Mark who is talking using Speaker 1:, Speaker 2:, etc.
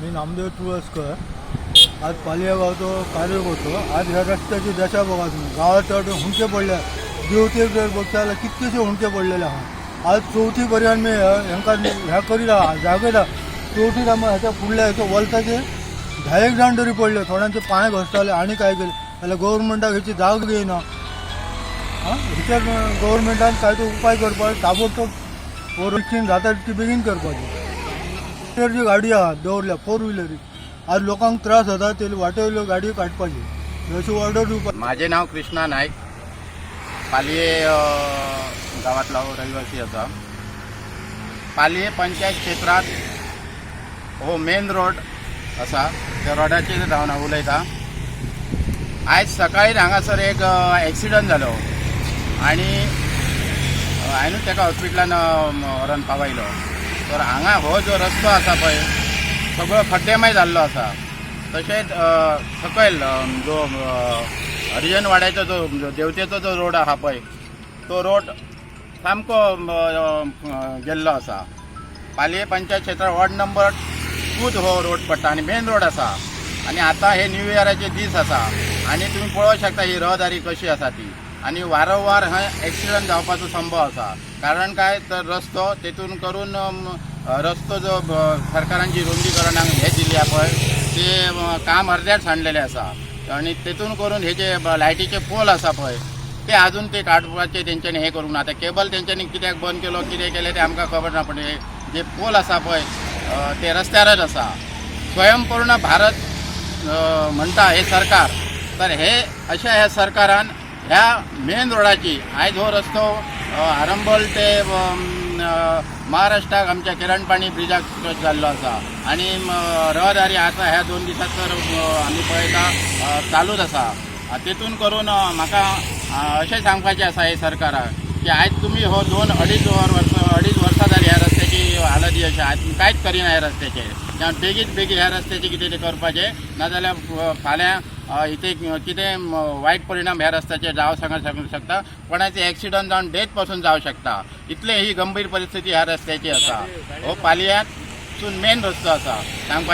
Speaker 1: मी नामदेव तुळसकर. आज पालिया गावचो कार्य करतो. आज ह्या रस्त्याची दशा बघा तुम्ही. गावात हुंडके पडले, देवते बघता कितकेशे हुंडके पडलेले आहात. आज चौथी पर्यंत मी हांकां ह्या करीला जागेला चौथीत आम्ही ह्याच्या फुडल्या ह्याच्या वलताचे 10 जाण तरी पडले. थोड्यांचे पांय घसरले आणि काय केले जाल्यार गव्हर्मेंटाक हेची जाग घेयना. ह्याच्यार गव्हर्मेंटान काय तो उपाय करपाक ताबडतोब रिक्षेन जाता तितकी बेगीन करपाची. जी गाडी आहात दवरल्या 4 व्हिलरी आज लोकांक त्रास जाता ते वाटेवयल्यो गाडी काडपाची अशी ऑर्डर दिवपाक.
Speaker 2: माझे नाव कृष्णा नायक. पालये गावातला रहिवासी असा. पालये पंचायत क्षेत्रात हो मेन रोड असा. त्या रोडाचेर हांव उलयतां. आयज सकाळी हांगासर एक एक्सिडंट जालो आनी हांवें ताका हॉस्पिटलान व्हरून पावयलो. तर हांगा हो जो रस्तो आसा पळय सगळो खड्डेमय जाल्लो आसा. तशेंच सकयल जो हरिजन वाड्याचो जो देवतेचो जो रोड आहा पळय तो रोड सामको गेल्लो आसा. पालये पंचायत क्षेत्रात वॉर्ड नंबर 2 हो रोड पडटा आनी मेन रोड आसा. आनी आतां हे न्यू इयराचे दीस आसा आनी तुमी पळोवंक शकता ही रहदारी कशी आसा ती. आनी वारंवार हे एक्सिडंट जावपाचो संभव आसा. कारण काय तर रस्तो तेतून करून रस्तो जो सरकारान जी रुंदीकरणाक हे दिल्या पळय ते काम अर्द्यार सांडलेले आसा. आनी तेतून करून हे जे लायटीचे पोल आसा पळय ते आजून ते काडपाचे तेंच्यांनी हे करूंक ना. ते केबल तेंच्यांनी कित्याक बंद केलो कितें केलें ते आमकां खबर ना. पण जे पोल आसा पळय ते रस्त्यारच आसा. स्वयंपूर्ण भारत म्हणटा हे सरकार. तर हे अशा ह्या सरकारान ह्या मेन रोडाची आयज हो रस्तो आरंबोल ते महाराष्ट्राक आमच्या किरणपाणी ब्रिजाक जाल्लो आसा. आनी रहदारी आता ह्या 2 दिसात तर आमी पळयता चालूच आसा. तेतून करून म्हाका अशें सांगपाचें आसा हे सरकाराक की आयज तुमी हो 2-2.5 वर्सां जाली ह्या रस्त्याची हालत ही अशी. आयज कांयच करिना ह्या रस्त्याचेर. बेगीन ह्या रस्त्याचे कितें ते करपाचें नाजाल्यार फाल्यां इथे कितें वायट परिणाम ह्या रस्त्याचेर जावंक शकता. कोणाचे एक्सिडंट जावन डेथ पासून जावं शकता. इतले ही गंभीर परिस्थिती ह्या रस्त्याची आसा. हो पालयांतसून मेन रस्तो आसा.